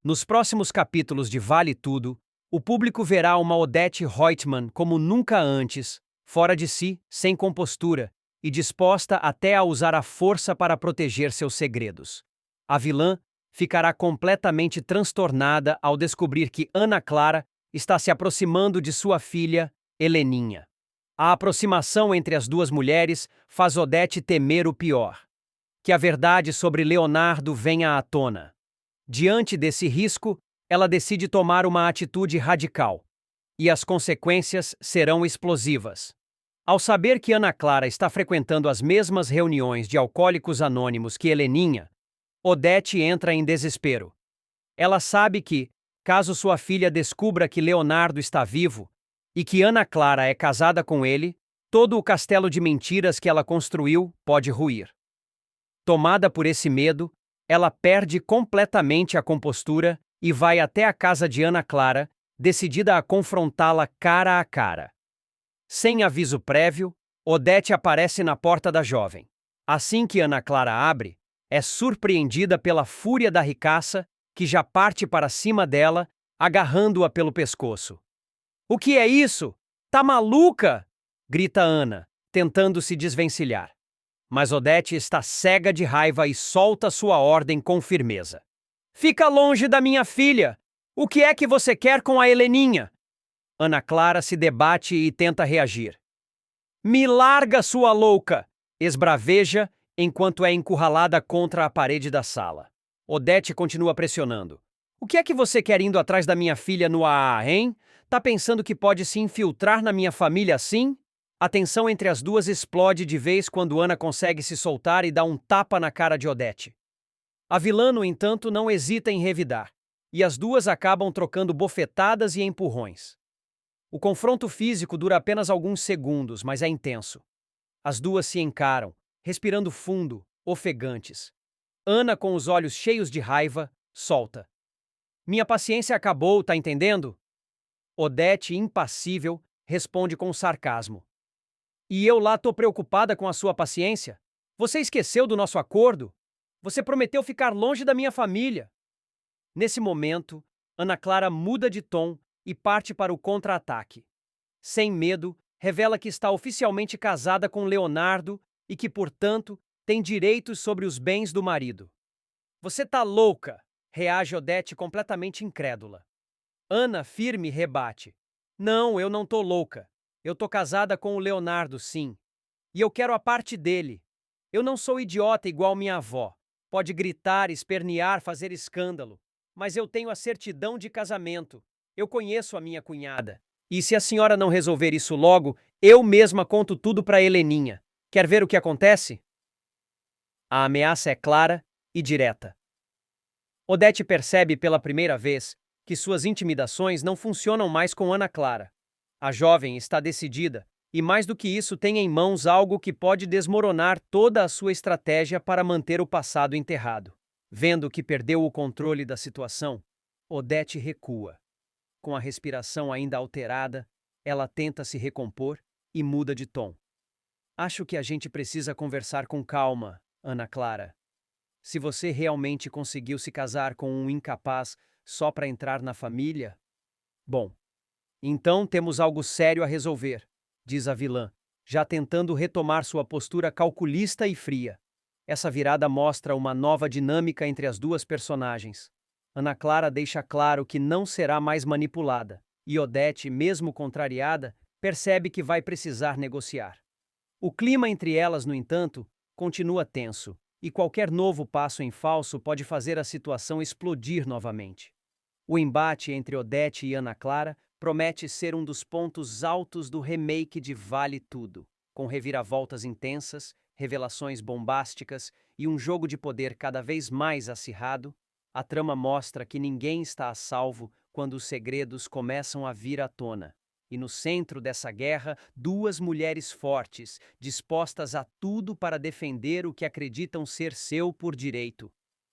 Nos próximos capítulos de Vale Tudo, o público verá uma Odette Reutemann como nunca antes, fora de si, sem compostura, e disposta até a usar a força para proteger seus segredos. A vilã ficará completamente transtornada ao descobrir que Ana Clara está se aproximando de sua filha, Heleninha. A aproximação entre as duas mulheres faz Odette temer o pior: que a verdade sobre Leonardo venha à tona. Diante desse risco, ela decide tomar uma atitude radical. E as consequências serão explosivas. Ao saber que Ana Clara está frequentando as mesmas reuniões de alcoólicos anônimos que Heleninha, Odette entra em desespero. Ela sabe que, caso sua filha descubra que Leonardo está vivo e que Ana Clara é casada com ele, todo o castelo de mentiras que ela construiu pode ruir. Tomada por esse medo, ela perde completamente a compostura e vai até a casa de Ana Clara, decidida a confrontá-la cara a cara. Sem aviso prévio, Odette aparece na porta da jovem. Assim que Ana Clara abre, é surpreendida pela fúria da ricaça, que já parte para cima dela, agarrando-a pelo pescoço. "O que é isso? Tá maluca?" grita Ana, tentando se desvencilhar. Mas Odette está cega de raiva e solta sua ordem com firmeza. "Fica longe da minha filha! O que é que você quer com a Heleninha?" Ana Clara se debate e tenta reagir. "Me larga, sua louca!" esbraveja enquanto é encurralada contra a parede da sala. Odette continua pressionando. "O que é que você quer indo atrás da minha filha no AA, hein? Tá pensando que pode se infiltrar na minha família assim?" A tensão entre as duas explode de vez quando Ana consegue se soltar e dá um tapa na cara de Odette. A vilã, no entanto, não hesita em revidar, e as duas acabam trocando bofetadas e empurrões. O confronto físico dura apenas alguns segundos, mas é intenso. As duas se encaram, respirando fundo, ofegantes. Ana, com os olhos cheios de raiva, solta. "Minha paciência acabou, tá entendendo?" Odette, impassível, responde com sarcasmo. "E eu lá tô preocupada com a sua paciência? Você esqueceu do nosso acordo? Você prometeu ficar longe da minha família." Nesse momento, Ana Clara muda de tom e parte para o contra-ataque. Sem medo, revela que está oficialmente casada com Leonardo e que, portanto, tem direitos sobre os bens do marido. "Você tá louca?" reage Odette completamente incrédula. Ana, firme, rebate. "Não, eu não tô louca. Eu tô casada com o Leonardo, sim. E eu quero a parte dele. Eu não sou idiota igual minha avó. Pode gritar, espernear, fazer escândalo. Mas eu tenho a certidão de casamento. Eu conheço a minha cunhada. E se a senhora não resolver isso logo, eu mesma conto tudo para Heleninha. Quer ver o que acontece?" A ameaça é clara e direta. Odette percebe pela primeira vez que suas intimidações não funcionam mais com Ana Clara. A jovem está decidida e, mais do que isso, tem em mãos algo que pode desmoronar toda a sua estratégia para manter o passado enterrado. Vendo que perdeu o controle da situação, Odette recua. Com a respiração ainda alterada, ela tenta se recompor e muda de tom. "Acho que a gente precisa conversar com calma, Ana Clara. Se você realmente conseguiu se casar com um incapaz só para entrar na família, bom, então temos algo sério a resolver", diz a vilã, já tentando retomar sua postura calculista e fria. Essa virada mostra uma nova dinâmica entre as duas personagens. Ana Clara deixa claro que não será mais manipulada, e Odette, mesmo contrariada, percebe que vai precisar negociar. O clima entre elas, no entanto, continua tenso, e qualquer novo passo em falso pode fazer a situação explodir novamente. O embate entre Odette e Ana Clara promete ser um dos pontos altos do remake de Vale Tudo, com reviravoltas intensas, revelações bombásticas e um jogo de poder cada vez mais acirrado. A trama mostra que ninguém está a salvo quando os segredos começam a vir à tona. E no centro dessa guerra, duas mulheres fortes, dispostas a tudo para defender o que acreditam ser seu por direito.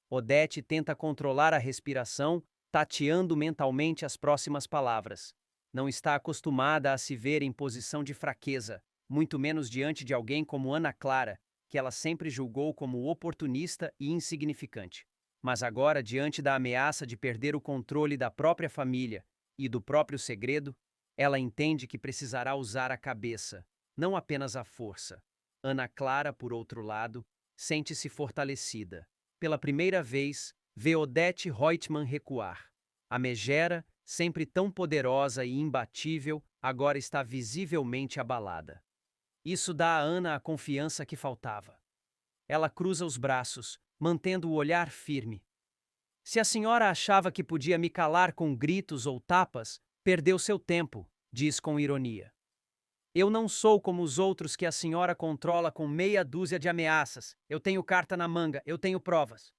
Odette tenta controlar a respiração, tateando mentalmente as próximas palavras. Não está acostumada a se ver em posição de fraqueza, muito menos diante de alguém como Ana Clara, que ela sempre julgou como oportunista e insignificante. Mas agora, diante da ameaça de perder o controle da própria família e do próprio segredo, ela entende que precisará usar a cabeça, não apenas a força. Ana Clara, por outro lado, sente-se fortalecida. Pela primeira vez, vê Odete Reutemann recuar. A megera, sempre tão poderosa e imbatível, agora está visivelmente abalada. Isso dá a Ana a confiança que faltava. Ela cruza os braços, mantendo o olhar firme. Se a senhora achava que podia me calar com gritos ou tapas, perdeu seu tempo, diz com ironia. Eu não sou como os outros que a senhora controla com meia dúzia de ameaças. Eu tenho carta na manga, eu tenho provas.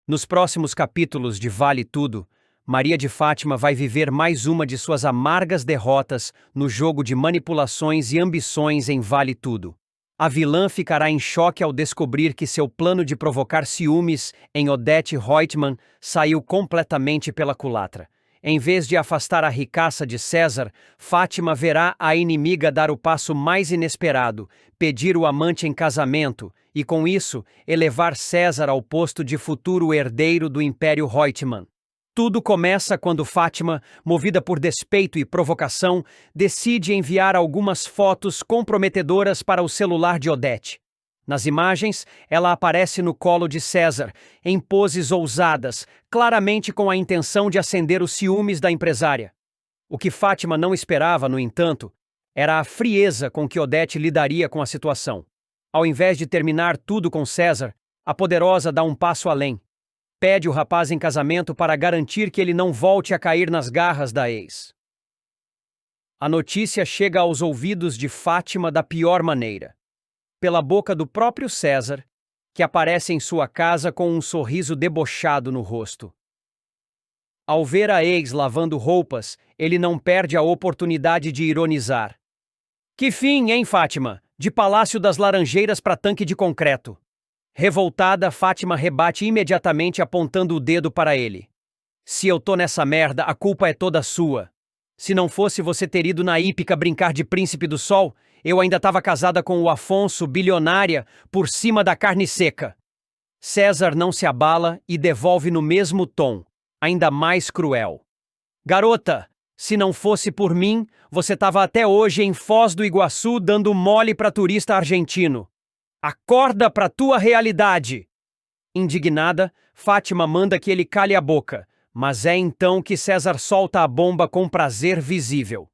Nos próximos capítulos de Vale Tudo, Maria de Fátima vai viver mais uma de suas amargas derrotas no jogo de manipulações e ambições em Vale Tudo. A vilã ficará em choque ao descobrir que seu plano de provocar ciúmes em Odete Reutemann saiu completamente pela culatra. Em vez de afastar a ricaça de César, Fátima verá a inimiga dar o passo mais inesperado, pedir o amante em casamento e, com isso, elevar César ao posto de futuro herdeiro do Império Reutemann. Tudo começa quando Fátima, movida por despeito e provocação, decide enviar algumas fotos comprometedoras para o celular de Odete. Nas imagens, ela aparece no colo de César, em poses ousadas, claramente com a intenção de acender os ciúmes da empresária. O que Fátima não esperava, no entanto, era a frieza com que Odete lidaria com a situação. Ao invés de terminar tudo com César, a poderosa dá um passo além. Pede o rapaz em casamento para garantir que ele não volte a cair nas garras da ex. A notícia chega aos ouvidos de Fátima da pior maneira. Pela boca do próprio César, que aparece em sua casa com um sorriso debochado no rosto. Ao ver a ex lavando roupas, ele não perde a oportunidade de ironizar. Que fim, hein, Fátima? De Palácio das Laranjeiras para tanque de concreto. Revoltada, Fátima rebate imediatamente apontando o dedo para ele. Se eu tô nessa merda, a culpa é toda sua. Se não fosse você ter ido na hípica brincar de Príncipe do Sol, eu ainda estava casada com o Afonso, bilionária, por cima da carne seca. César não se abala e devolve no mesmo tom, ainda mais cruel. Garota, se não fosse por mim, você estava até hoje em Foz do Iguaçu dando mole para turista argentino. Acorda pra tua realidade! Indignada, Fátima manda que ele cale a boca, mas é então que César solta a bomba com prazer visível.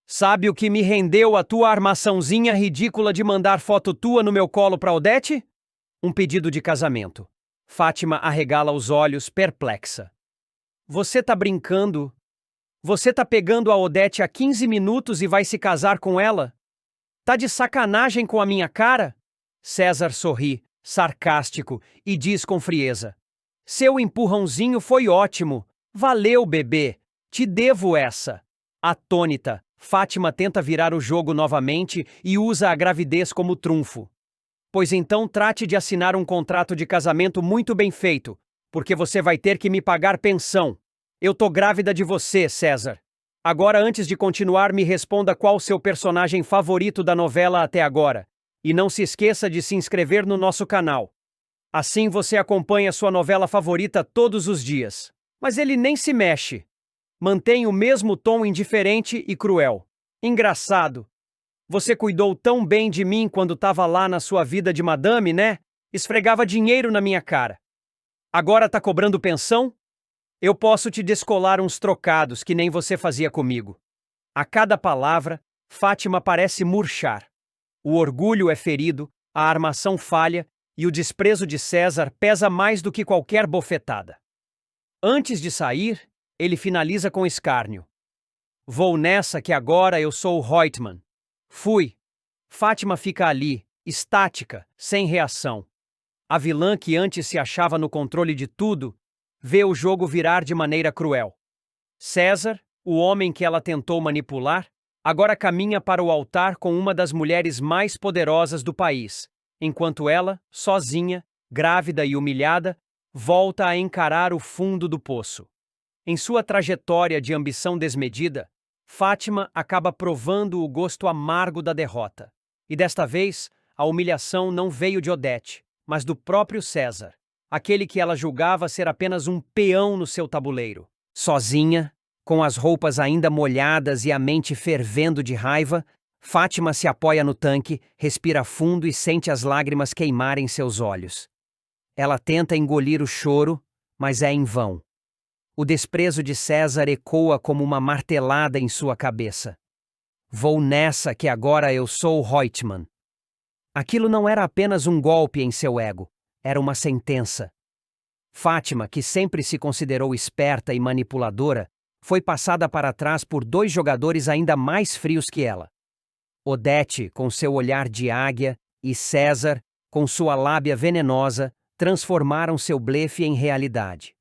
Sabe o que me rendeu a tua armaçãozinha ridícula de mandar foto tua no meu colo pra Odete? Um pedido de casamento. Fátima arregala os olhos, perplexa. Você tá brincando? Você tá pegando a Odete há 15 minutos e vai se casar com ela? Tá de sacanagem com a minha cara? César sorri, sarcástico, e diz com frieza. Seu empurrãozinho foi ótimo. Valeu, bebê. Te devo essa. Atônita, Fátima tenta virar o jogo novamente e usa a gravidez como trunfo. Pois então trate de assinar um contrato de casamento muito bem feito, porque você vai ter que me pagar pensão. Eu tô grávida de você, César. Agora, antes de continuar, me responda qual o seu personagem favorito da novela até agora. E não se esqueça de se inscrever no nosso canal. Assim você acompanha sua novela favorita todos os dias. Mas ele nem se mexe. Mantém o mesmo tom indiferente e cruel. Engraçado. Você cuidou tão bem de mim quando estava lá na sua vida de madame, né? Esfregava dinheiro na minha cara. Agora tá cobrando pensão? Eu posso te descolar uns trocados que nem você fazia comigo. A cada palavra, Fátima parece murchar. O orgulho é ferido, a armação falha e o desprezo de César pesa mais do que qualquer bofetada. Antes de sair, ele finaliza com escárnio. Vou nessa que agora eu sou o Reutemann. Fui. Fátima fica ali, estática, sem reação. A vilã que antes se achava no controle de tudo, vê o jogo virar de maneira cruel. César, o homem que ela tentou manipular, agora caminha para o altar com uma das mulheres mais poderosas do país, enquanto ela, sozinha, grávida e humilhada, volta a encarar o fundo do poço. Em sua trajetória de ambição desmedida, Fátima acaba provando o gosto amargo da derrota. E desta vez, a humilhação não veio de Odete, mas do próprio César. aquele que ela julgava ser apenas um peão no seu tabuleiro. Sozinha, com as roupas ainda molhadas e a mente fervendo de raiva, Fátima se apoia no tanque, respira fundo e sente as lágrimas queimarem seus olhos. Ela tenta engolir o choro, mas é em vão. O desprezo de César ecoa como uma martelada em sua cabeça. Vou nessa que agora eu sou Reutemann. Aquilo não era apenas um golpe em seu ego, era uma sentença. Fátima, que sempre se considerou esperta e manipuladora, foi passada para trás por dois jogadores ainda mais frios que ela. Odete, com seu olhar de águia, e César, com sua lábia venenosa, transformaram seu blefe em realidade.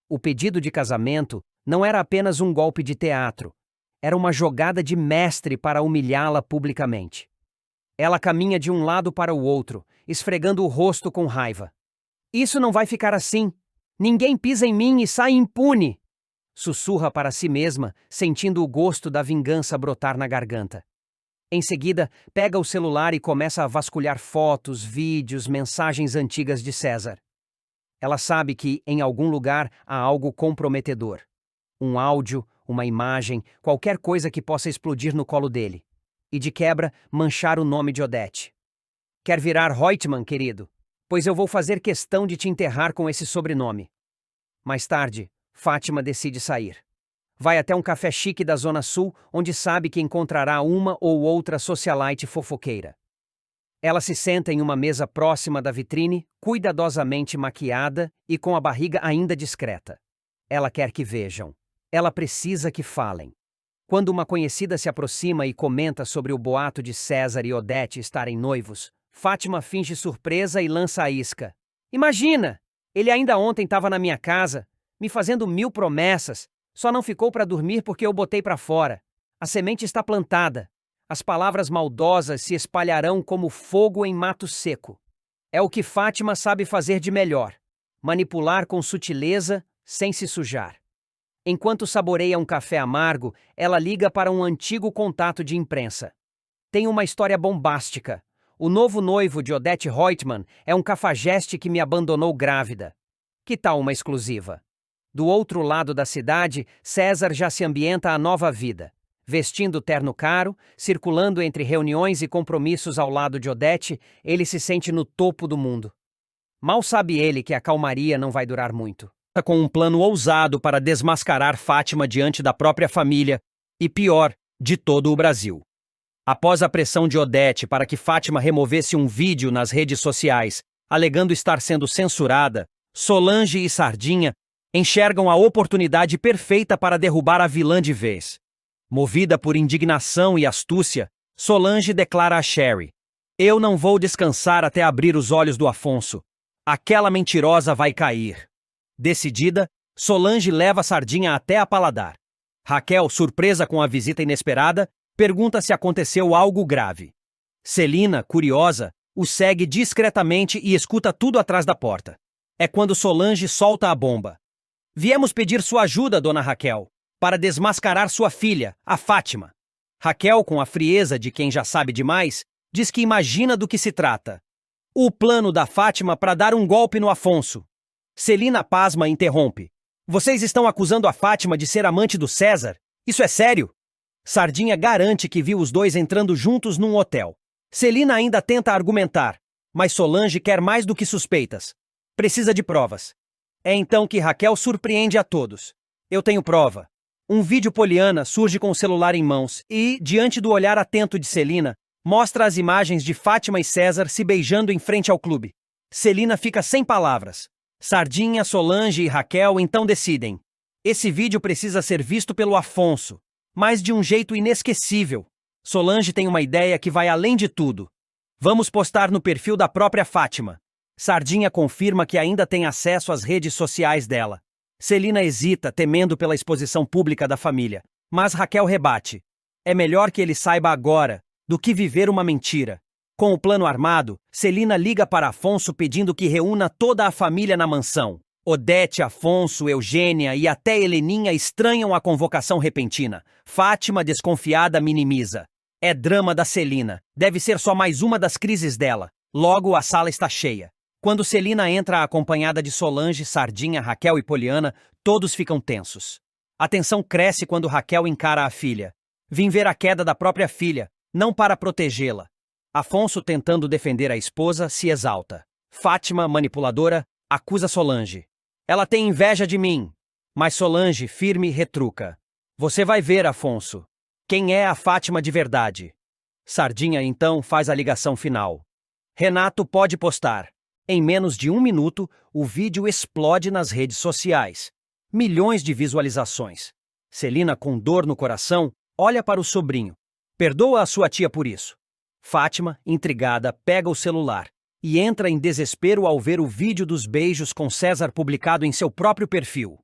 O pedido de casamento não era apenas um golpe de teatro, era uma jogada de mestre para humilhá-la publicamente. Ela caminha de um lado para o outro, esfregando o rosto com raiva. Isso não vai ficar assim. Ninguém pisa em mim e sai impune. Sussurra para si mesma, sentindo o gosto da vingança brotar na garganta. Em seguida, pega o celular e começa a vasculhar fotos, vídeos, mensagens antigas de César. Ela sabe que, em algum lugar, há algo comprometedor. Um áudio, uma imagem, qualquer coisa que possa explodir no colo dele. E de quebra, manchar o nome de Odete. Quer virar Reutemann, querido? Pois eu vou fazer questão de te enterrar com esse sobrenome. Mais tarde, Fátima decide sair. Vai até um café chique da Zona Sul, onde sabe que encontrará uma ou outra socialite fofoqueira. Ela se senta em uma mesa próxima da vitrine, cuidadosamente maquiada e com a barriga ainda discreta. Ela quer que vejam. Ela precisa que falem. Quando uma conhecida se aproxima e comenta sobre o boato de César e Odete estarem noivos, Fátima finge surpresa e lança a isca. Imagina! Ele ainda ontem estava na minha casa, me fazendo 1000 promessas, só não ficou para dormir porque eu botei para fora. A semente está plantada. As palavras maldosas se espalharão como fogo em mato seco. É o que Fátima sabe fazer de melhor: manipular com sutileza, sem se sujar. Enquanto saboreia um café amargo, ela liga para um antigo contato de imprensa. Tem uma história bombástica. O novo noivo de Odete Reutemann é um cafajeste que me abandonou grávida. Que tal uma exclusiva? Do outro lado da cidade, César já se ambienta à nova vida. Vestindo terno caro, circulando entre reuniões e compromissos ao lado de Odete, ele se sente no topo do mundo. Mal sabe ele que a calmaria não vai durar muito. Com um plano ousado para desmascarar Fátima diante da própria família e, pior, de todo o Brasil. Após a pressão de Odete para que Fátima removesse um vídeo nas redes sociais, alegando estar sendo censurada, Solange e Sardinha enxergam a oportunidade perfeita para derrubar a vilã de vez. Movida por indignação e astúcia, Solange declara a Sherry: "Eu não vou descansar até abrir os olhos do Afonso. Aquela mentirosa vai cair." Decidida, Solange leva Sardinha até a Paladar. Raquel, surpresa com a visita inesperada, pergunta se aconteceu algo grave. Celina, curiosa, o segue discretamente e escuta tudo atrás da porta. É quando Solange solta a bomba. "Viemos pedir sua ajuda, dona Raquel, para desmascarar sua filha, a Fátima." Raquel, com a frieza de quem já sabe demais, diz que imagina do que se trata. O plano da Fátima para dar um golpe no Afonso. Celina pasma interrompe. "Vocês estão acusando a Fátima de ser amante do César? Isso é sério?" Sardinha garante que viu os dois entrando juntos num hotel. Celina ainda tenta argumentar, mas Solange quer mais do que suspeitas. Precisa de provas. É então que Raquel surpreende a todos. "Eu tenho prova." Um vídeo Poliana surge com o celular em mãos e, diante do olhar atento de Celina, mostra as imagens de Fátima e César se beijando em frente ao clube. Celina fica sem palavras. Sardinha, Solange e Raquel então decidem: esse vídeo precisa ser visto pelo Afonso, mas de um jeito inesquecível. Solange tem uma ideia que vai além de tudo. "Vamos postar no perfil da própria Fátima." Sardinha confirma que ainda tem acesso às redes sociais dela. Celina hesita, temendo pela exposição pública da família, mas Raquel rebate: "É melhor que ele saiba agora do que viver uma mentira." Com o plano armado, Celina liga para Afonso pedindo que reúna toda a família na mansão. Odete, Afonso, Eugênia e até Heleninha estranham a convocação repentina. Fátima, desconfiada, minimiza. É drama da Celina. Deve ser só mais uma das crises dela. Logo, a sala está cheia. Quando Celina entra acompanhada de Solange, Sardinha, Raquel e Poliana, todos ficam tensos. A tensão cresce quando Raquel encara a filha. Vim ver a queda da própria filha, não para protegê-la. Afonso, tentando defender a esposa, se exalta. Fátima, manipuladora, acusa Solange. Ela tem inveja de mim. Mas Solange, firme, retruca. Você vai ver, Afonso. Quem é a Fátima de verdade? Sardinha, então, faz a ligação final. Renato pode postar. Em menos de 1 minuto, o vídeo explode nas redes sociais. Milhões de visualizações. Celina, com dor no coração, olha para o sobrinho. Perdoa a sua tia por isso. Fátima, intrigada, pega o celular e entra em desespero ao ver o vídeo dos beijos com César publicado em seu próprio perfil.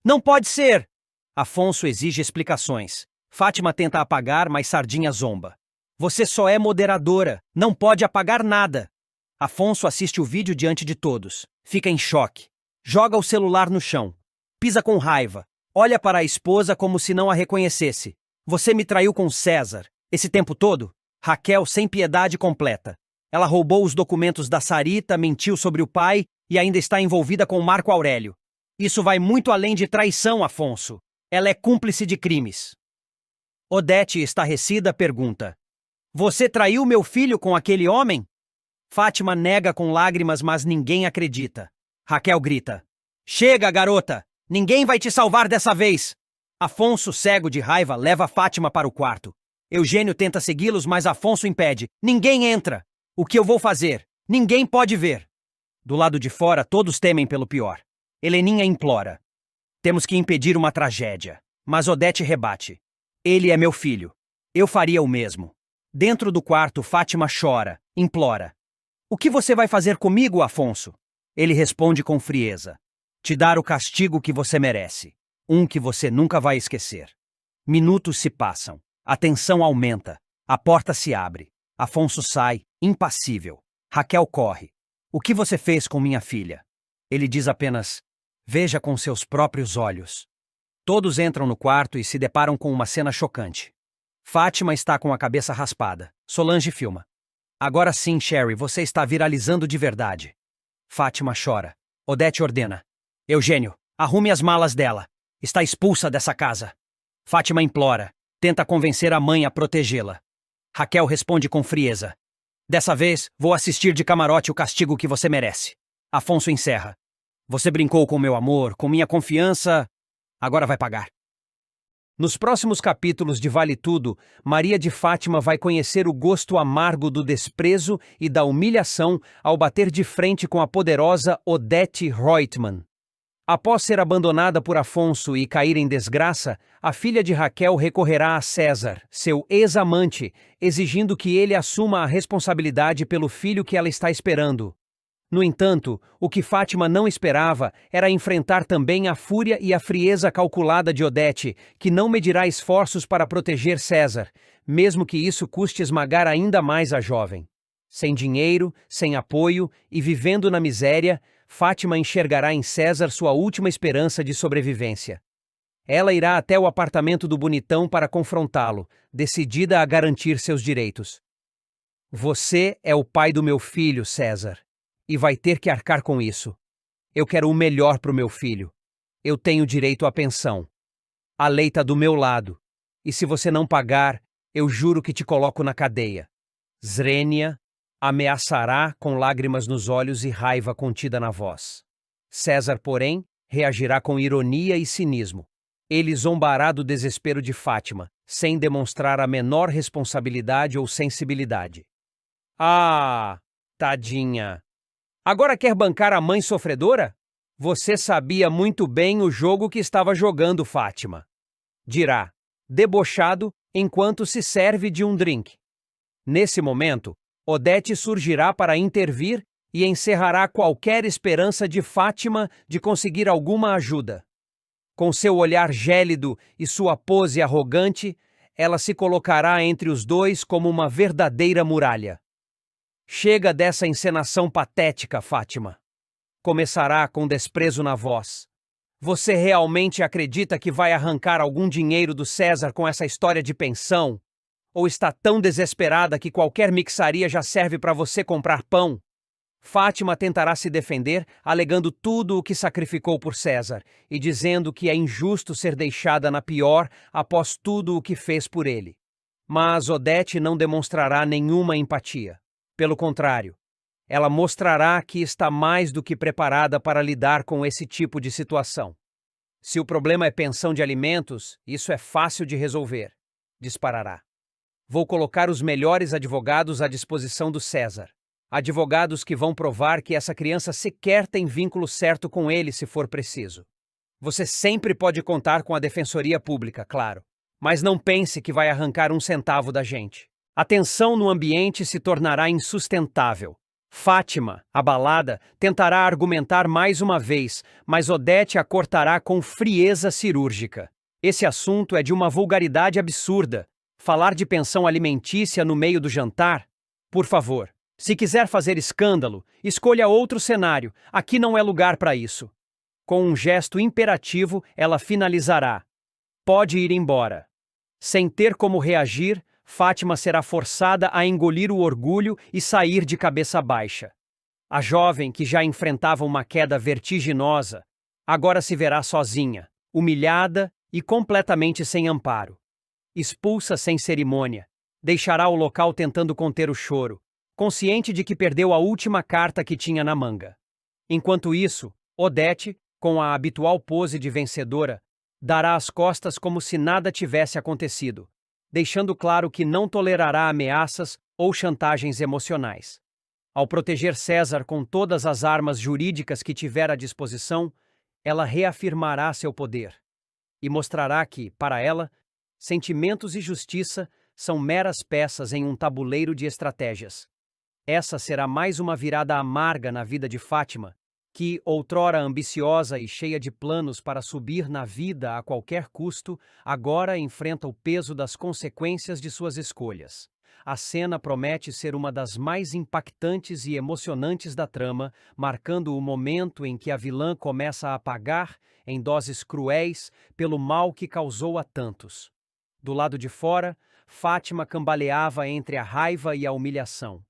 Não pode ser! Afonso exige explicações. Fátima tenta apagar, mas Sardinha zomba. Você só é moderadora, não pode apagar nada. Afonso assiste o vídeo diante de todos. Fica em choque. Joga o celular no chão. Pisa com raiva. Olha para a esposa como se não a reconhecesse. Você me traiu com César. Esse tempo todo? Raquel, sem piedade completa. Ela roubou os documentos da Sarita, mentiu sobre o pai e ainda está envolvida com Marco Aurélio. Isso vai muito além de traição, Afonso. Ela é cúmplice de crimes. Odete, estarrecida, pergunta. Você traiu meu filho com aquele homem? Fátima nega com lágrimas, mas ninguém acredita. Raquel grita. Chega, garota! Ninguém vai te salvar dessa vez! Afonso, cego de raiva, leva Fátima para o quarto. Eugênio tenta segui-los, mas Afonso impede. Ninguém entra! O que eu vou fazer? Ninguém pode ver! Do lado de fora, todos temem pelo pior. Heleninha implora. Temos que impedir uma tragédia. Mas Odete rebate. Ele é meu filho. Eu faria o mesmo. Dentro do quarto, Fátima chora, implora. O que você vai fazer comigo, Afonso? Ele responde com frieza. Te dar o castigo que você merece. Um que você nunca vai esquecer. Minutos se passam. A tensão aumenta. A porta se abre. Afonso sai, impassível. Raquel corre. O que você fez com minha filha? Ele diz apenas, veja com seus próprios olhos. Todos entram no quarto e se deparam com uma cena chocante. Fátima está com a cabeça raspada. Solange filma. Agora sim, Sherry, você está viralizando de verdade. Fátima chora. Odete ordena. Eugênio, arrume as malas dela. Está expulsa dessa casa. Fátima implora. Tenta convencer a mãe a protegê-la. Raquel responde com frieza. Dessa vez, vou assistir de camarote o castigo que você merece. Afonso encerra. Você brincou com meu amor, com minha confiança. Agora vai pagar. Nos próximos capítulos de Vale Tudo, Maria de Fátima vai conhecer o gosto amargo do desprezo e da humilhação ao bater de frente com a poderosa Odete Reutemann. Após ser abandonada por Afonso e cair em desgraça, a filha de Raquel recorrerá a César, seu ex-amante, exigindo que ele assuma a responsabilidade pelo filho que ela está esperando. No entanto, o que Fátima não esperava era enfrentar também a fúria e a frieza calculada de Odete, que não medirá esforços para proteger César, mesmo que isso custe esmagar ainda mais a jovem. Sem dinheiro, sem apoio e vivendo na miséria, Fátima enxergará em César sua última esperança de sobrevivência. Ela irá até o apartamento do bonitão para confrontá-lo, decidida a garantir seus direitos. Você é o pai do meu filho, César, e vai ter que arcar com isso. Eu quero o melhor para o meu filho. Eu tenho direito à pensão. A lei está do meu lado, e se você não pagar, eu juro que te coloco na cadeia. Zrenia ameaçará com lágrimas nos olhos e raiva contida na voz. César, porém, reagirá com ironia e cinismo. Ele zombará do desespero de Fátima, sem demonstrar a menor responsabilidade ou sensibilidade. Ah, tadinha! Agora quer bancar a mãe sofredora? Você sabia muito bem o jogo que estava jogando, Fátima. Dirá, debochado, enquanto se serve de um drink. Nesse momento, Odete surgirá para intervir e encerrará qualquer esperança de Fátima de conseguir alguma ajuda. Com seu olhar gélido e sua pose arrogante, ela se colocará entre os dois como uma verdadeira muralha. Chega dessa encenação patética, Fátima. Começará com desprezo na voz. Você realmente acredita que vai arrancar algum dinheiro do César com essa história de pensão? Ou está tão desesperada que qualquer mixaria já serve para você comprar pão? Fátima tentará se defender, alegando tudo o que sacrificou por César e dizendo que é injusto ser deixada na pior após tudo o que fez por ele. Mas Odete não demonstrará nenhuma empatia. Pelo contrário, ela mostrará que está mais do que preparada para lidar com esse tipo de situação. Se o problema é pensão de alimentos, isso é fácil de resolver, disparará. Vou colocar os melhores advogados à disposição do César. Advogados que vão provar que essa criança sequer tem vínculo certo com ele se for preciso. Você sempre pode contar com a Defensoria Pública, claro. Mas não pense que vai arrancar um centavo da gente. A tensão no ambiente se tornará insustentável. Fátima, abalada, tentará argumentar mais uma vez, mas Odete a cortará com frieza cirúrgica. Esse assunto é de uma vulgaridade absurda. Falar de pensão alimentícia no meio do jantar? Por favor, se quiser fazer escândalo, escolha outro cenário. Aqui não é lugar para isso. Com um gesto imperativo, ela finalizará. Pode ir embora. Sem ter como reagir, Fátima será forçada a engolir o orgulho e sair de cabeça baixa. A jovem, que já enfrentava uma queda vertiginosa, agora se verá sozinha, humilhada e completamente sem amparo. Expulsa sem cerimônia, deixará o local tentando conter o choro, consciente de que perdeu a última carta que tinha na manga. Enquanto isso, Odete, com a habitual pose de vencedora, dará as costas como se nada tivesse acontecido, deixando claro que não tolerará ameaças ou chantagens emocionais. Ao proteger César com todas as armas jurídicas que tiver à disposição, ela reafirmará seu poder e mostrará que, para ela, sentimentos e justiça são meras peças em um tabuleiro de estratégias. Essa será mais uma virada amarga na vida de Fátima, que, outrora ambiciosa e cheia de planos para subir na vida a qualquer custo, agora enfrenta o peso das consequências de suas escolhas. A cena promete ser uma das mais impactantes e emocionantes da trama, marcando o momento em que a vilã começa a pagar, em doses cruéis, pelo mal que causou a tantos. Do lado de fora, Fátima cambaleava entre a raiva e a humilhação.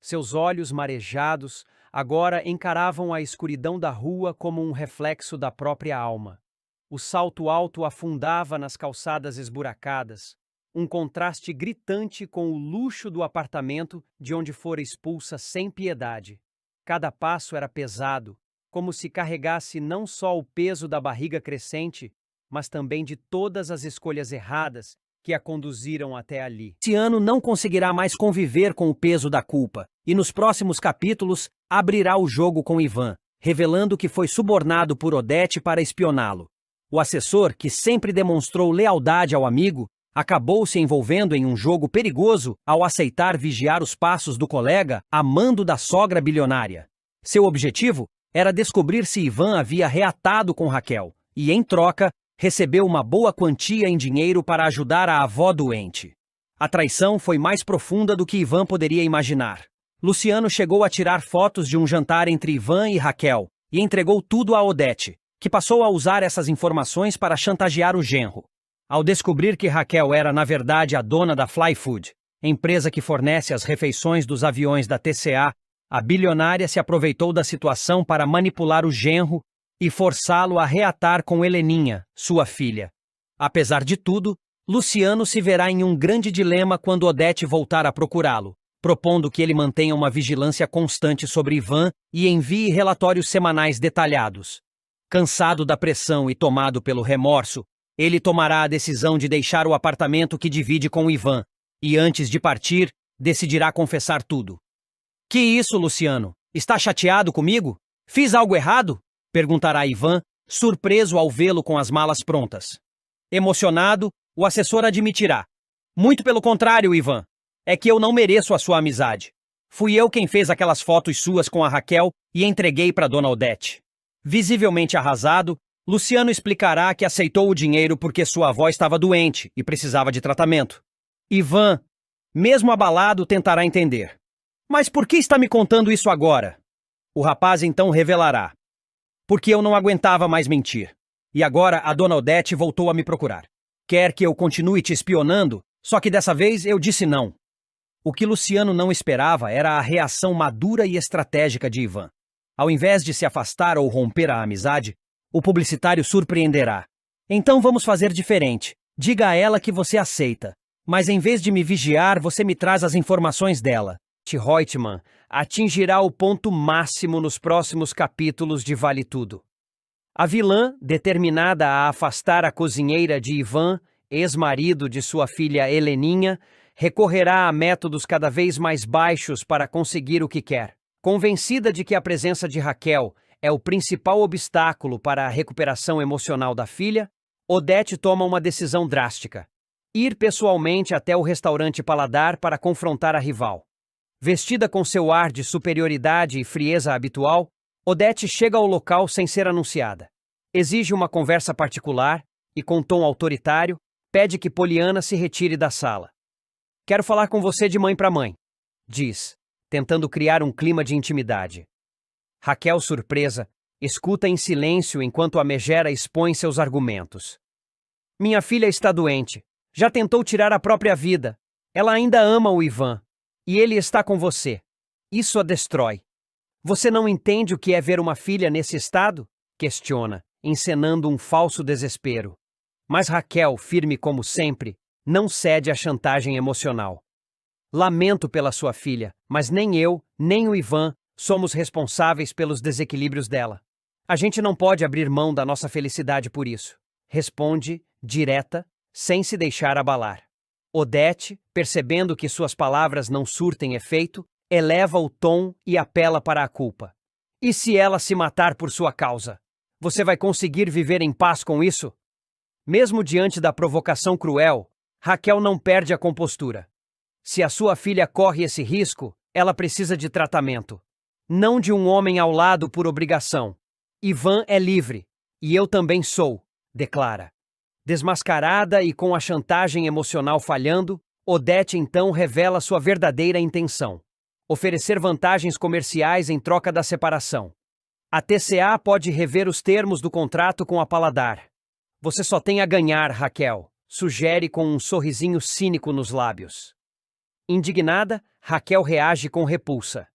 Seus olhos marejados agora encaravam a escuridão da rua como um reflexo da própria alma. O salto alto afundava nas calçadas esburacadas, um contraste gritante com o luxo do apartamento de onde fora expulsa sem piedade. Cada passo era pesado, como se carregasse não só o peso da barriga crescente, mas também de todas as escolhas erradas que a conduziram até ali. Luciano não conseguirá mais conviver com o peso da culpa, e nos próximos capítulos abrirá o jogo com Ivan, revelando que foi subornado por Odete para espioná-lo. O assessor, que sempre demonstrou lealdade ao amigo, acabou se envolvendo em um jogo perigoso ao aceitar vigiar os passos do colega a mando da sogra bilionária. Seu objetivo era descobrir se Ivan havia reatado com Raquel, e, em troca, recebeu uma boa quantia em dinheiro para ajudar a avó doente. A traição foi mais profunda do que Ivan poderia imaginar. Luciano chegou a tirar fotos de um jantar entre Ivan e Raquel e entregou tudo a Odete, que passou a usar essas informações para chantagear o genro. Ao descobrir que Raquel era, na verdade, a dona da Fly Food, empresa que fornece as refeições dos aviões da TCA, a bilionária se aproveitou da situação para manipular o genro e forçá-lo a reatar com Heleninha, sua filha. Apesar de tudo, Luciano se verá em um grande dilema quando Odete voltar a procurá-lo, propondo que ele mantenha uma vigilância constante sobre Ivan e envie relatórios semanais detalhados. Cansado da pressão e tomado pelo remorso, ele tomará a decisão de deixar o apartamento que divide com Ivan, e antes de partir, decidirá confessar tudo. Que isso, Luciano? Está chateado comigo? Fiz algo errado? Perguntará Ivan, surpreso ao vê-lo com as malas prontas. Emocionado, o assessor admitirá. Muito pelo contrário, Ivan. É que eu não mereço a sua amizade. Fui eu quem fez aquelas fotos suas com a Raquel e entreguei para Dona Odete. Visivelmente arrasado, Luciano explicará que aceitou o dinheiro porque sua avó estava doente e precisava de tratamento. Ivan, mesmo abalado, tentará entender. Mas por que está me contando isso agora? O rapaz então revelará. Porque eu não aguentava mais mentir. E agora a Dona Odete voltou a me procurar. Quer que eu continue te espionando, só que dessa vez eu disse não. O que Luciano não esperava era a reação madura e estratégica de Ivan. Ao invés de se afastar ou romper a amizade, o publicitário surpreenderá. Então vamos fazer diferente. Diga a ela que você aceita. Mas em vez de me vigiar, você me traz as informações dela. Reutemann atingirá o ponto máximo nos próximos capítulos de Vale Tudo. A vilã, determinada a afastar a cozinheira de Ivan, ex-marido de sua filha Heleninha, recorrerá a métodos cada vez mais baixos para conseguir o que quer. Convencida de que a presença de Raquel é o principal obstáculo para a recuperação emocional da filha, Odete toma uma decisão drástica: ir pessoalmente até o restaurante Paladar para confrontar a rival. Vestida com seu ar de superioridade e frieza habitual, Odete chega ao local sem ser anunciada. Exige uma conversa particular e, com tom autoritário, pede que Poliana se retire da sala. "Quero falar com você de mãe para mãe", diz, tentando criar um clima de intimidade. Raquel, surpresa, escuta em silêncio enquanto a megera expõe seus argumentos. "Minha filha está doente. Já tentou tirar a própria vida. Ela ainda ama o Ivan. E ele está com você. Isso a destrói. Você não entende o que é ver uma filha nesse estado?" questiona, encenando um falso desespero. Mas Raquel, firme como sempre, não cede à chantagem emocional. "Lamento pela sua filha, mas nem eu, nem o Ivan somos responsáveis pelos desequilíbrios dela. A gente não pode abrir mão da nossa felicidade por isso", responde, direta, sem se deixar abalar. Odete, percebendo que suas palavras não surtem efeito, eleva o tom e apela para a culpa. "E se ela se matar por sua causa? Você vai conseguir viver em paz com isso?" Mesmo diante da provocação cruel, Raquel não perde a compostura. Se a sua filha corre esse risco, ela precisa de tratamento. Não de um homem ao lado por obrigação. "Ivan é livre, e eu também sou", declara. Desmascarada e com a chantagem emocional falhando, Odete então revela sua verdadeira intenção: oferecer vantagens comerciais em troca da separação. A TCA pode rever os termos do contrato com a Paladar. "Você só tem a ganhar, Raquel", sugere com um sorrisinho cínico nos lábios. Indignada, Raquel reage com repulsa.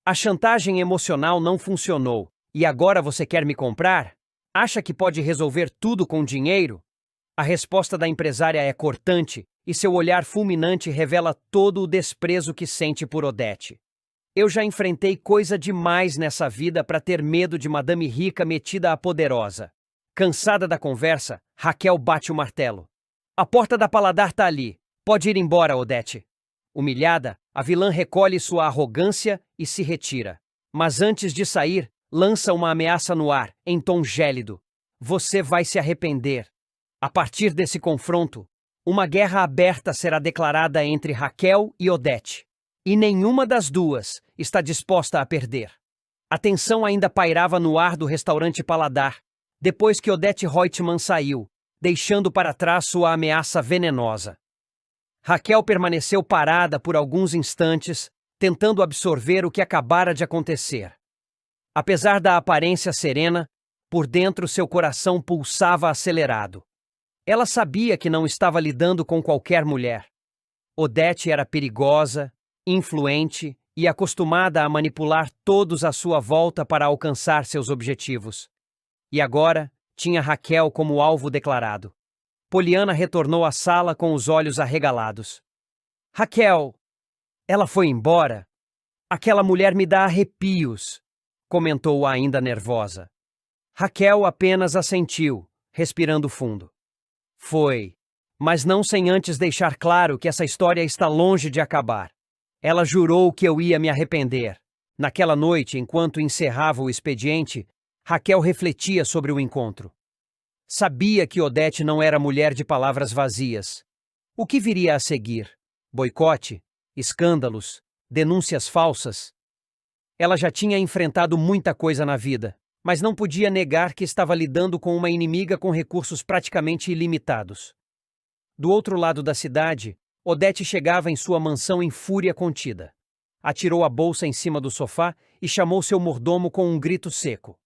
"A chantagem emocional não funcionou, e agora você quer me comprar? Acha que pode resolver tudo com dinheiro?" A resposta da empresária é cortante e seu olhar fulminante revela todo o desprezo que sente por Odete. "Eu já enfrentei coisa demais nessa vida para ter medo de madame rica metida a poderosa." Cansada da conversa, Raquel bate o martelo. "A porta da Paladar tá ali. Pode ir embora, Odete." Humilhada, a vilã recolhe sua arrogância e se retira. Mas antes de sair, lança uma ameaça no ar, em tom gélido: "Você vai se arrepender." A partir desse confronto, uma guerra aberta será declarada entre Raquel e Odete. E nenhuma das duas está disposta a perder. A tensão ainda pairava no ar do restaurante Paladar, depois que Odete Reutemann saiu, deixando para trás sua ameaça venenosa. Raquel permaneceu parada por alguns instantes, tentando absorver o que acabara de acontecer. Apesar da aparência serena, por dentro seu coração pulsava acelerado. Ela sabia que não estava lidando com qualquer mulher. Odete era perigosa, influente e acostumada a manipular todos à sua volta para alcançar seus objetivos. E agora, tinha Raquel como alvo declarado. Poliana retornou à sala com os olhos arregalados. "Raquel, ela foi embora? Aquela mulher me dá arrepios", comentou ainda nervosa. Raquel apenas assentiu, respirando fundo. "Foi, mas não sem antes deixar claro que essa história está longe de acabar. Ela jurou que eu ia me arrepender." Naquela noite, enquanto encerrava o expediente, Raquel refletia sobre o encontro. Sabia que Odete não era mulher de palavras vazias. O que viria a seguir? Boicote? Escândalos? Denúncias falsas? Ela já tinha enfrentado muita coisa na vida, mas não podia negar que estava lidando com uma inimiga com recursos praticamente ilimitados. Do outro lado da cidade, Odete chegava em sua mansão em fúria contida. Atirou a bolsa em cima do sofá e chamou seu mordomo com um grito seco.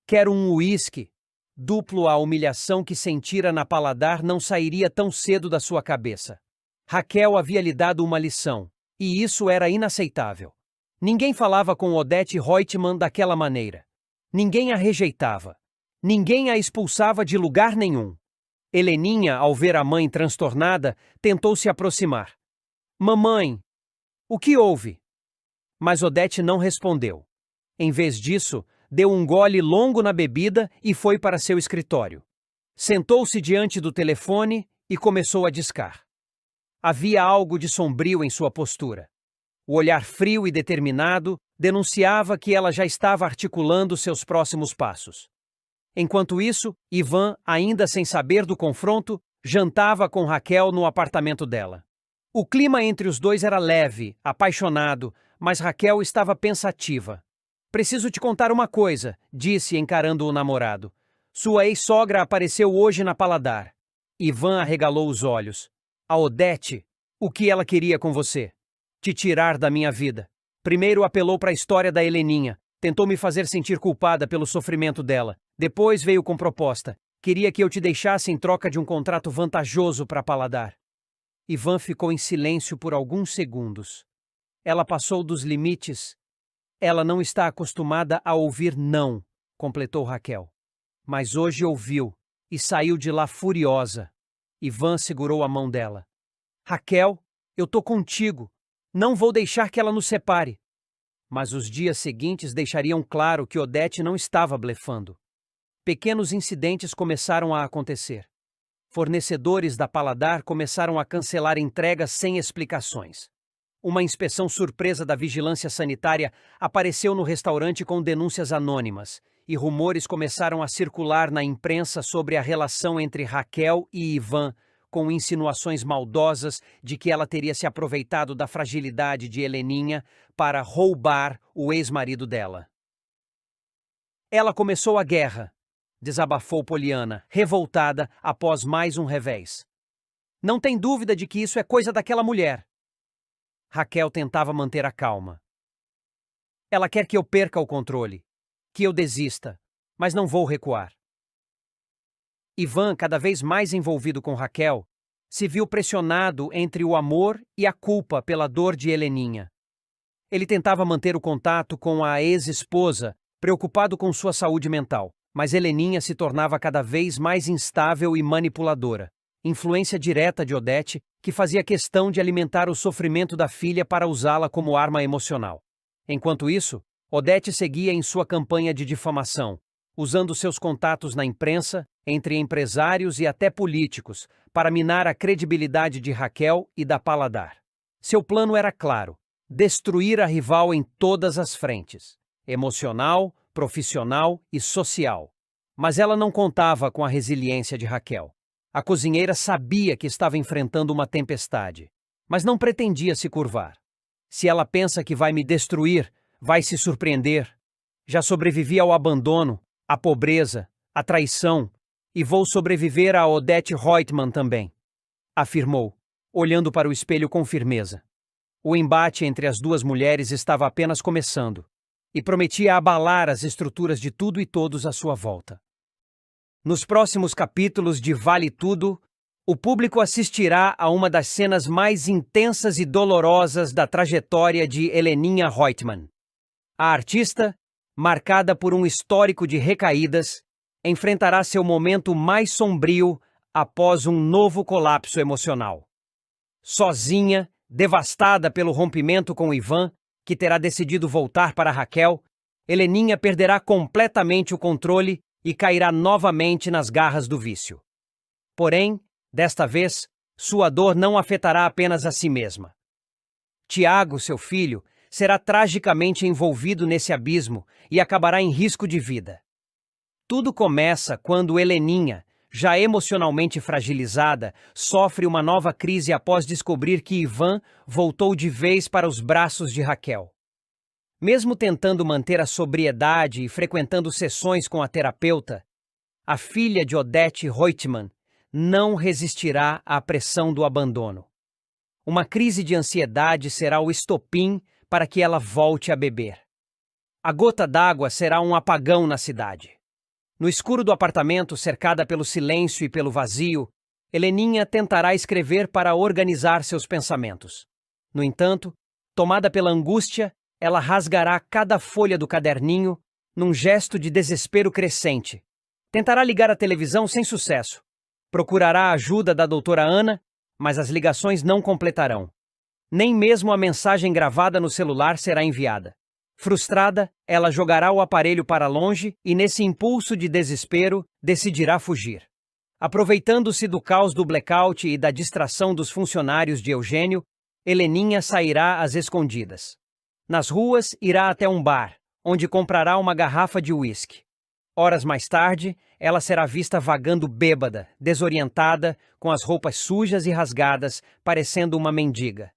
"Quero um uísque." Duplo a humilhação que sentira na Paladar não sairia tão cedo da sua cabeça. Raquel havia lhe dado uma lição. E isso era inaceitável. Ninguém falava com Odete Reutemann daquela maneira. Ninguém a rejeitava. Ninguém a expulsava de lugar nenhum. Heleninha, ao ver a mãe transtornada, tentou se aproximar. Mamãe, o que houve? Mas Odete não respondeu. Em vez disso, deu um gole longo na bebida e foi para seu escritório. Sentou-se diante do telefone e começou a discar. Havia algo de sombrio em sua postura. O olhar frio e determinado denunciava que ela já estava articulando seus próximos passos. Enquanto isso, Ivan, ainda sem saber do confronto, jantava com Raquel no apartamento dela. O clima entre os dois era leve, apaixonado, mas Raquel estava pensativa. Preciso te contar uma coisa, disse encarando o namorado. Sua ex-sogra apareceu hoje na Paladar. Ivan arregalou os olhos. A Odete, o que ela queria com você? Te tirar da minha vida. Primeiro apelou para a história da Heleninha. Tentou me fazer sentir culpada pelo sofrimento dela. Depois veio com proposta. Queria que eu te deixasse em troca de um contrato vantajoso para Paladar. Ivan ficou em silêncio por alguns segundos. Ela passou dos limites. Ela não está acostumada a ouvir não, completou Raquel. Mas hoje ouviu e saiu de lá furiosa. Ivan segurou a mão dela. Raquel, eu tô contigo. Não vou deixar que ela nos separe. Mas os dias seguintes deixariam claro que Odete não estava blefando. Pequenos incidentes começaram a acontecer. Fornecedores da Paladar começaram a cancelar entregas sem explicações. Uma inspeção surpresa da vigilância sanitária apareceu no restaurante com denúncias anônimas, e rumores começaram a circular na imprensa sobre a relação entre Raquel e Ivan, com insinuações maldosas de que ela teria se aproveitado da fragilidade de Heleninha para roubar o ex-marido dela. Ela começou a guerra, desabafou Poliana, revoltada após mais um revés. Não tem dúvida de que isso é coisa daquela mulher. Raquel tentava manter a calma. Ela quer que eu perca o controle, que eu desista, mas não vou recuar. Ivan, cada vez mais envolvido com Raquel, se viu pressionado entre o amor e a culpa pela dor de Heleninha. Ele tentava manter o contato com a ex-esposa, preocupado com sua saúde mental, mas Heleninha se tornava cada vez mais instável e manipuladora. Influência direta de Odete, que fazia questão de alimentar o sofrimento da filha para usá-la como arma emocional. Enquanto isso, Odete seguia em sua campanha de difamação, usando seus contatos na imprensa, entre empresários e até políticos, para minar a credibilidade de Raquel e da Paladar. Seu plano era claro: destruir a rival em todas as frentes, emocional, profissional e social. Mas ela não contava com a resiliência de Raquel. A cozinheira sabia que estava enfrentando uma tempestade, mas não pretendia se curvar. Se ela pensa que vai me destruir, vai se surpreender. Já sobrevivi ao abandono, à pobreza, à traição, e vou sobreviver a Odete Reutemann também, afirmou, olhando para o espelho com firmeza. O embate entre as duas mulheres estava apenas começando, e prometia abalar as estruturas de tudo e todos à sua volta. Nos próximos capítulos de Vale Tudo, o público assistirá a uma das cenas mais intensas e dolorosas da trajetória de Heleninha Reutemann. A artista, marcada por um histórico de recaídas, enfrentará seu momento mais sombrio após um novo colapso emocional. Sozinha, devastada pelo rompimento com Ivan, que terá decidido voltar para Raquel, Heleninha perderá completamente o controle e cairá novamente nas garras do vício. Porém, desta vez, sua dor não afetará apenas a si mesma. Tiago, seu filho, será tragicamente envolvido nesse abismo e acabará em risco de vida. Tudo começa quando Heleninha, já emocionalmente fragilizada, sofre uma nova crise após descobrir que Ivan voltou de vez para os braços de Raquel. Mesmo tentando manter a sobriedade e frequentando sessões com a terapeuta, a filha de Odete Reutemann não resistirá à pressão do abandono. Uma crise de ansiedade será o estopim para que ela volte a beber. A gota d'água será um apagão na cidade. No escuro do apartamento, cercada pelo silêncio e pelo vazio, Heleninha tentará escrever para organizar seus pensamentos. No entanto, Tomada pela angústia, ela rasgará cada folha do caderninho num gesto de desespero crescente. Tentará ligar a televisão sem sucesso. Procurará a ajuda da doutora Ana, mas as ligações não completarão. Nem mesmo a mensagem gravada no celular será enviada. Frustrada, ela jogará o aparelho para longe e, nesse impulso de desespero, decidirá fugir. Aproveitando-se do caos do blackout e da distração dos funcionários de Eugênio, Heleninha sairá às escondidas. Nas ruas, irá até um bar, onde comprará uma garrafa de uísque. Horas mais tarde, ela será vista vagando bêbada, desorientada, com as roupas sujas e rasgadas, parecendo uma mendiga.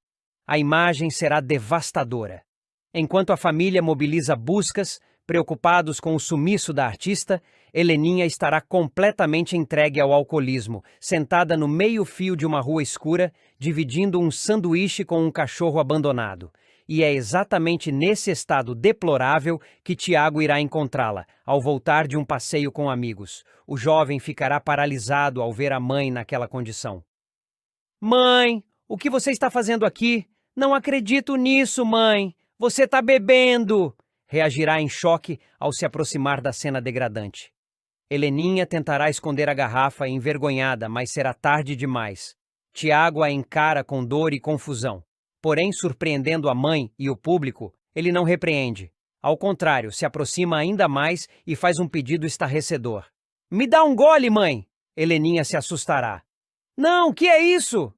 A imagem será devastadora. Enquanto a família mobiliza buscas, preocupados com o sumiço da artista, Heleninha estará completamente entregue ao alcoolismo, sentada no meio-fio de uma rua escura, dividindo um sanduíche com um cachorro abandonado. E é exatamente nesse estado deplorável que Tiago irá encontrá-la, ao voltar de um passeio com amigos. O jovem ficará paralisado ao ver a mãe naquela condição. Mãe, o que você está fazendo aqui? Não acredito nisso, mãe! Você está bebendo! Reagirá em choque ao se aproximar da cena degradante. Heleninha tentará esconder a garrafa envergonhada, mas será tarde demais. Tiago a encara com dor e confusão. Porém, surpreendendo a mãe e o público, ele não repreende. Ao contrário, se aproxima ainda mais e faz um pedido estarrecedor. Me dá um gole, mãe! Heleninha se assustará. Não, que é isso?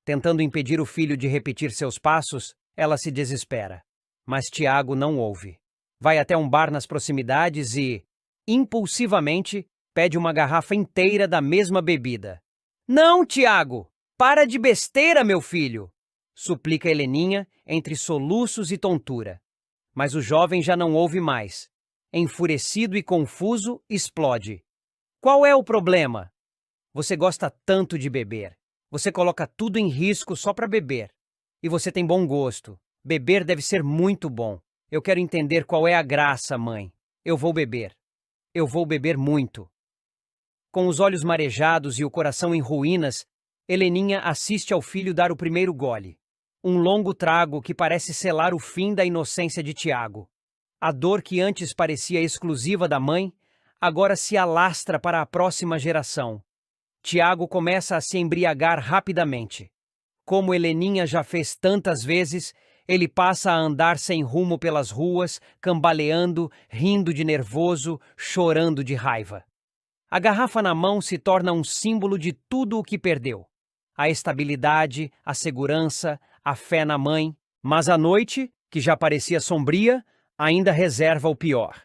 Tentando impedir o filho de repetir seus passos, ela se desespera. Mas Tiago não ouve. Vai até um bar nas proximidades e, impulsivamente, pede uma garrafa inteira da mesma bebida. Não, Tiago! Para de besteira, meu filho! Suplica Heleninha entre soluços e tontura. Mas o jovem já não ouve mais. Enfurecido e confuso, explode. Qual é o problema? Você gosta tanto de beber. Você coloca tudo em risco só para beber. E você tem bom gosto. Beber deve ser muito bom. Eu quero entender qual é a graça, mãe. Eu vou beber. Eu vou beber muito. Com os olhos marejados e o coração em ruínas, Heleninha assiste ao filho dar o primeiro gole. Um longo trago que parece selar o fim da inocência de Tiago. A dor que antes parecia exclusiva da mãe, agora se alastra para a próxima geração. Tiago começa a se embriagar rapidamente. Como Heleninha já fez tantas vezes, ele passa a andar sem rumo pelas ruas, cambaleando, rindo de nervoso, chorando de raiva. A garrafa na mão se torna um símbolo de tudo o que perdeu. A estabilidade, a segurança, a fé na mãe. Mas a noite, que já parecia sombria, ainda reserva o pior.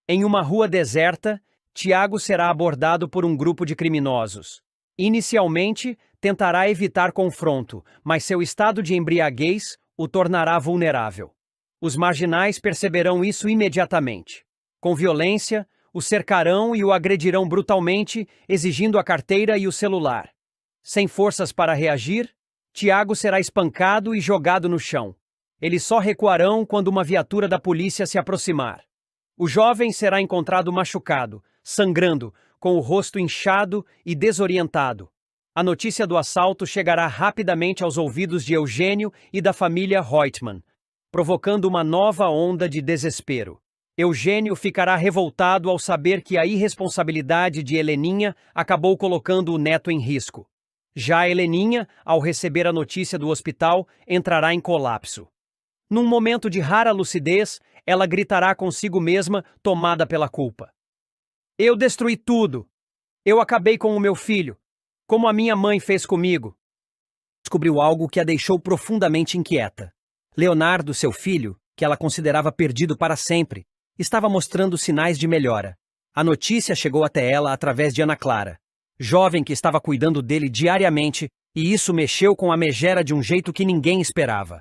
Em uma rua deserta, Tiago será abordado por um grupo de criminosos. Inicialmente, tentará evitar confronto, mas seu estado de embriaguez o tornará vulnerável. Os marginais perceberão isso imediatamente. Com violência, o cercarão e o agredirão brutalmente, exigindo a carteira e o celular. Sem forças para reagir, Tiago será espancado e jogado no chão. Eles só recuarão quando uma viatura da polícia se aproximar. O jovem será encontrado machucado, sangrando, com o rosto inchado e desorientado. A notícia do assalto chegará rapidamente aos ouvidos de Eugênio e da família Reutemann, provocando uma nova onda de desespero. Eugênio ficará revoltado ao saber que a irresponsabilidade de Heleninha acabou colocando o neto em risco. Já Heleninha, ao receber a notícia do hospital, entrará em colapso. Num momento de rara lucidez, ela gritará consigo mesma, tomada pela culpa. Eu destruí tudo. Eu acabei com o meu filho, como a minha mãe fez comigo. Descobriu algo que a deixou profundamente inquieta. Leonardo, seu filho, que ela considerava perdido para sempre, estava mostrando sinais de melhora. A notícia chegou até ela através de Ana Clara, jovem que estava cuidando dele diariamente, e isso mexeu com a megera de um jeito que ninguém esperava.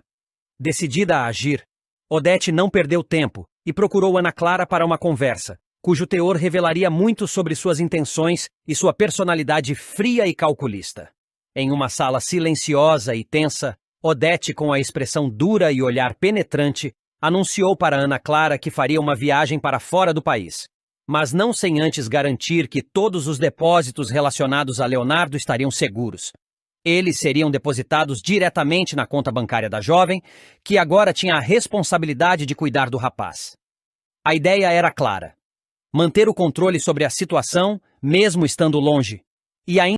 Decidida a agir, Odete não perdeu tempo e procurou Ana Clara para uma conversa, cujo teor revelaria muito sobre suas intenções e sua personalidade fria e calculista. Em uma sala silenciosa e tensa, Odete, com a expressão dura e olhar penetrante, anunciou para Ana Clara que faria uma viagem para fora do país, mas não sem antes garantir que todos os depósitos relacionados a Leonardo estariam seguros. Eles seriam depositados diretamente na conta bancária da jovem, que agora tinha a responsabilidade de cuidar do rapaz. A ideia era clara: manter o controle sobre a situação, mesmo estando longe, e ainda